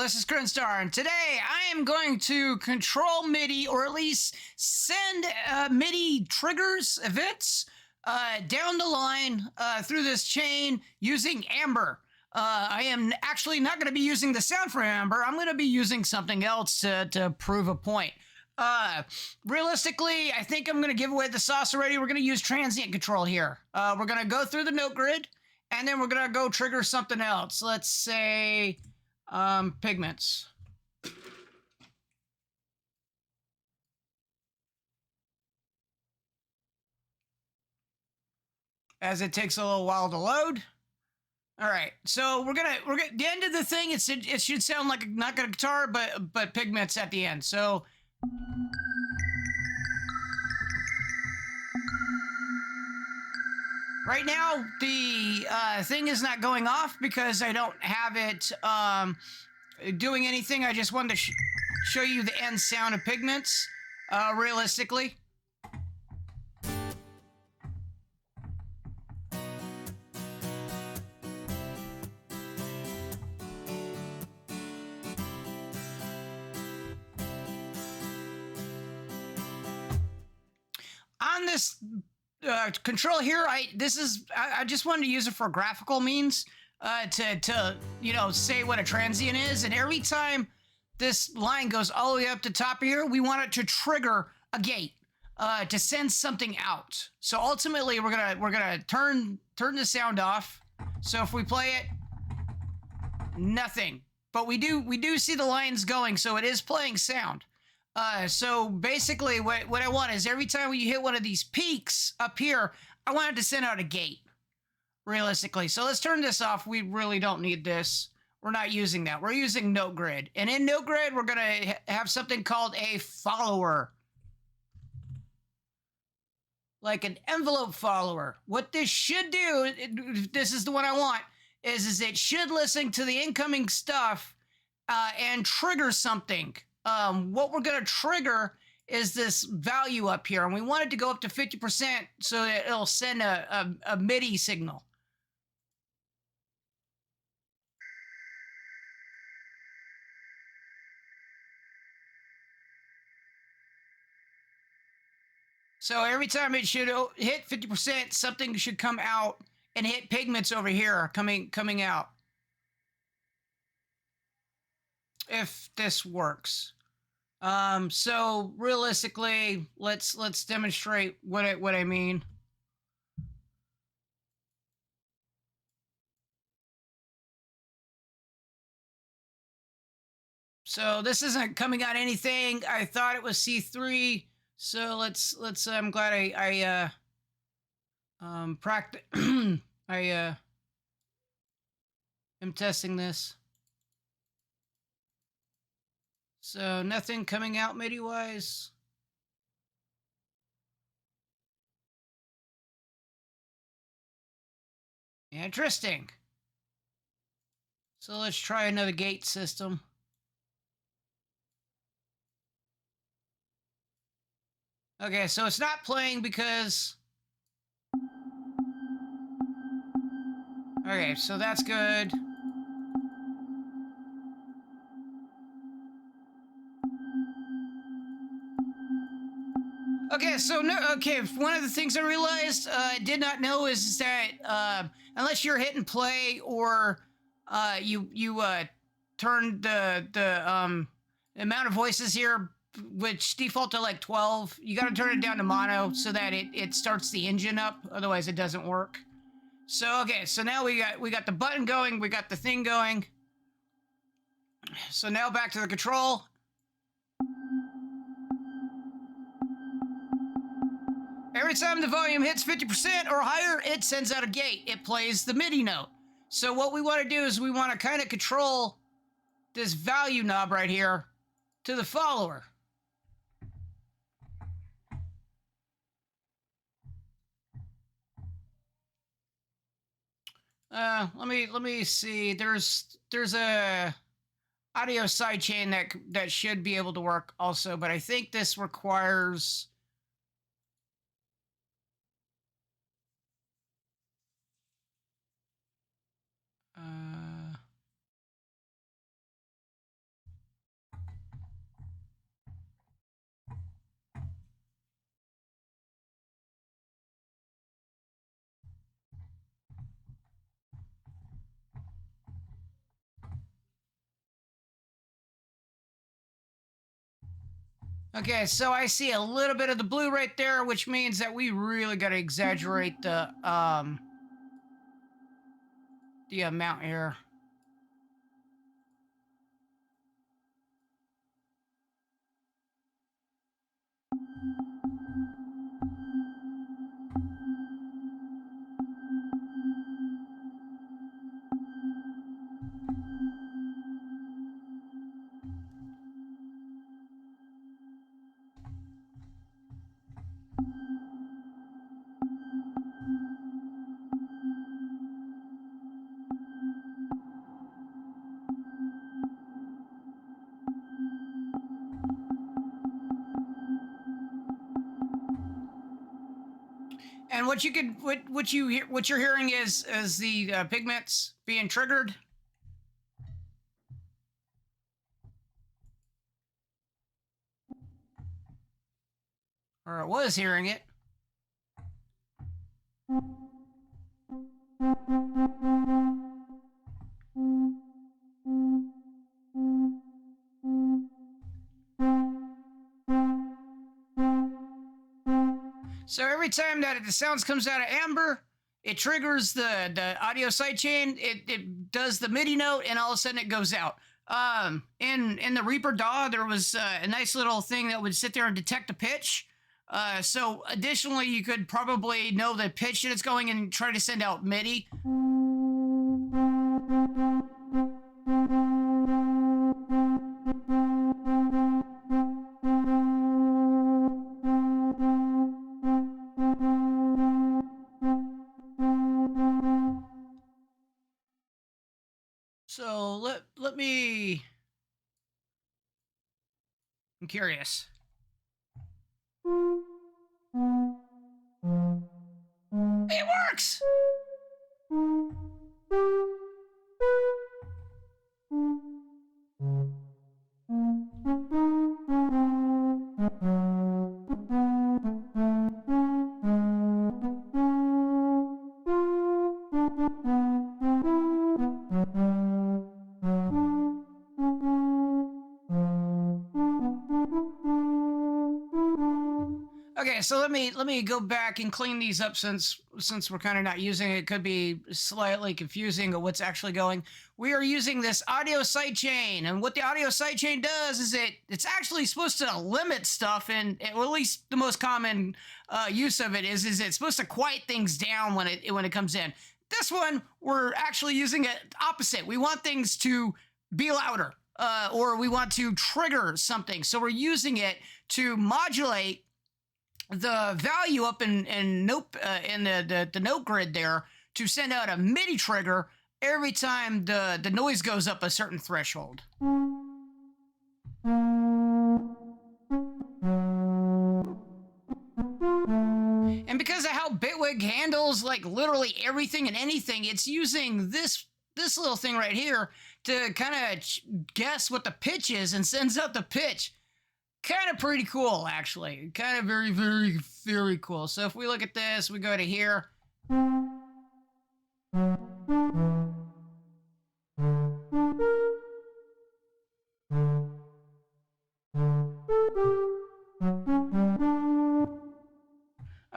this is Krinstar, and today I am going to control MIDI, or at least send MIDI triggers, events, down the line through this chain using Amber. I am actually not going to be using the sound from Amber. I'm going to be using something else to prove a point. Realistically, I think I'm going to give away the sauce already. We're going to use transient control here. We're going to go through the note grid, and then we're going to go trigger something else. Let's say pigments. As it takes a little while to load. All right, so we're gonna the end of the thing. It should sound like not a guitar, but pigments at the end. So. Right now, the thing is not going off because I don't have it doing anything. I just wanted to show you the end sound of pigments, realistically. On this control here, I just wanted to use it for graphical means to say what a transient is, and every time this line goes all the way up to top of here, we want it to trigger a gate to send something out. So ultimately, we're gonna turn the sound off. So if we play it, nothing. But we do see the lines going, so it is playing sound. So basically what I want is every time you hit one of these peaks up here, I want it to send out a gate, realistically. So let's turn this off. We really don't need this. We're not using that. We're using note grid. And in note grid, we're going to have something called a follower. Like an envelope follower. What this should do, this is the one I want, is it should listen to the incoming stuff and trigger something. What we're going to trigger is this value up here, and we want it to go up to 50% so that it'll send a MIDI signal. So every time it should hit 50%, something should come out and hit pigments over here coming out. If this works. So realistically, let's demonstrate what I mean. So this isn't coming out anything. I thought it was C3. So let's I'm glad I practice I am testing this. So nothing coming out MIDI wise. Interesting. So let's try another gate system. Okay, so it's not playing because... Okay, so that's good. Okay, so one of the things I realized I did not know is that unless you're hitting play or you turn the amount of voices here, which default to like 12, you got to turn it down to mono so that it starts the engine up. Otherwise, it doesn't work. So okay, so now we got the button going, we got the thing going. So now back to the control. Every time the volume hits 50% or higher, it sends out a gate. It plays the MIDI note. So what we want to do is we want to kind of control this value knob right here to the follower. Let me see. There's a audio sidechain that should be able to work also, but I think this requires Okay, so I see a little bit of the blue right there, which means that we really got to exaggerate the amount here. And what you could what you're hearing is the pigments being triggered. Or I was hearing it. So every time that the sounds comes out of amber, it triggers the audio sidechain. It does the MIDI note, and all of a sudden it goes out. In the Reaper DAW, there was a nice little thing that would sit there and detect the pitch. So additionally, you could probably know the pitch that it's going and try to send out MIDI. So let me. I'm curious. It works. Okay, so let me go back and clean these up since we're kind of not using it. It could be slightly confusing of what's actually going. We are using this audio sidechain, and what the audio sidechain does is it's actually supposed to limit stuff, and well, at least the most common use of it is it's supposed to quiet things down when it comes in. This one we're actually using it opposite. We want things to be louder, or we want to trigger something, so we're using it to modulate the value up in note in the note grid there to send out a MIDI trigger every time the noise goes up a certain threshold. And because of how Bitwig handles like literally everything and anything, it's using this little thing right here to kind of guess what the pitch is and sends out the pitch. Kind of pretty cool, actually. Kind of very, very, very cool. So if we look at this, we go to here.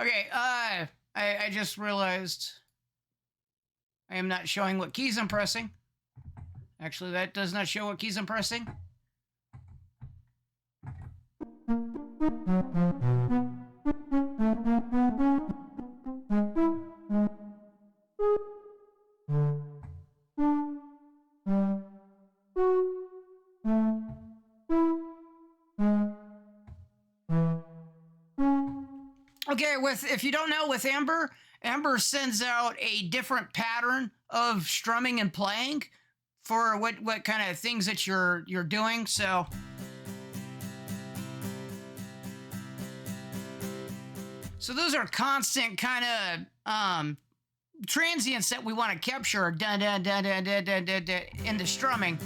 Okay, I just realized I am not showing what keys I'm pressing. Actually, that does not show what keys I'm pressing. Okay, if you don't know, with Amber sends out a different pattern of strumming and playing for what kind of things that you're doing. So those are constant kind of transients that we want to capture dun, dun, dun, dun, dun, dun, dun, dun, in the strumming.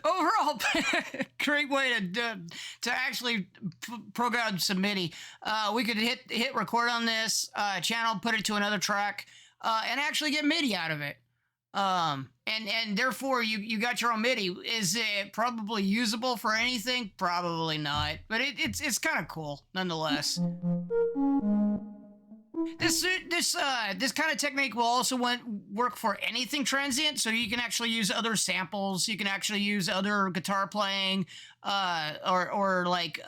Overall, great way to actually program some MIDI. We could hit record on this channel, put it to another track, and actually get MIDI out of it. And therefore you got your own MIDI. Is it probably usable for anything? Probably not, but it's kind of cool nonetheless. This kind of technique will also work for anything transient. So you can actually use other samples. You can actually use other guitar playing, or like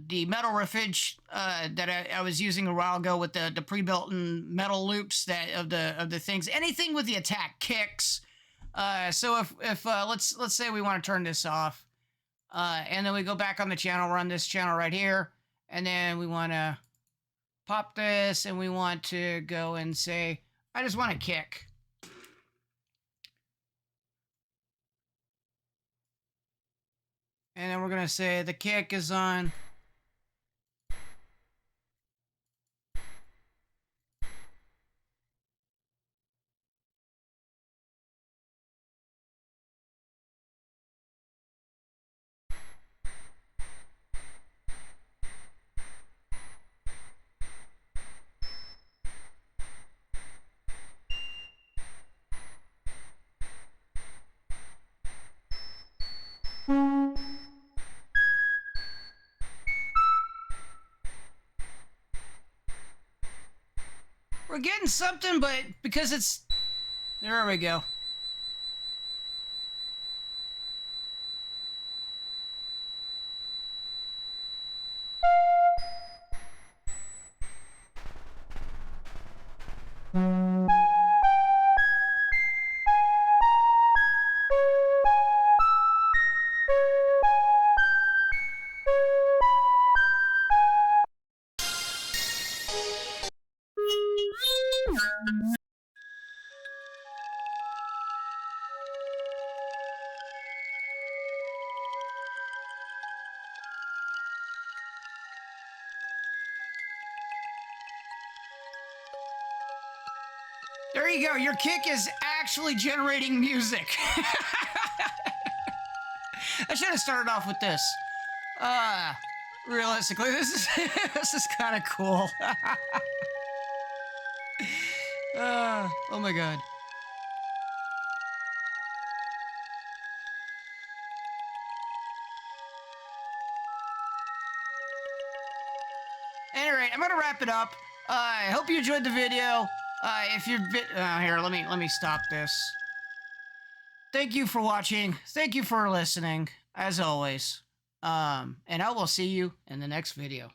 the metal riffage that I was using a while ago with the pre-built metal loops of the things. Anything with the attack kicks. So if let's say we want to turn this off, and then we go back on the channel, run this channel right here, and then we want to pop this, and we want to go and say, I just want to kick. And then we're going to say the kick is on. We're getting something, but because it's... There we go. There you go. Your kick is actually generating music. I should have started off with this. Realistically, this is kind of cool. Oh my god. Anyway, I'm gonna wrap it up. I hope you enjoyed the video. If you're here, let me stop this. Thank you for watching. Thank you for listening, as always. And I will see you in the next video.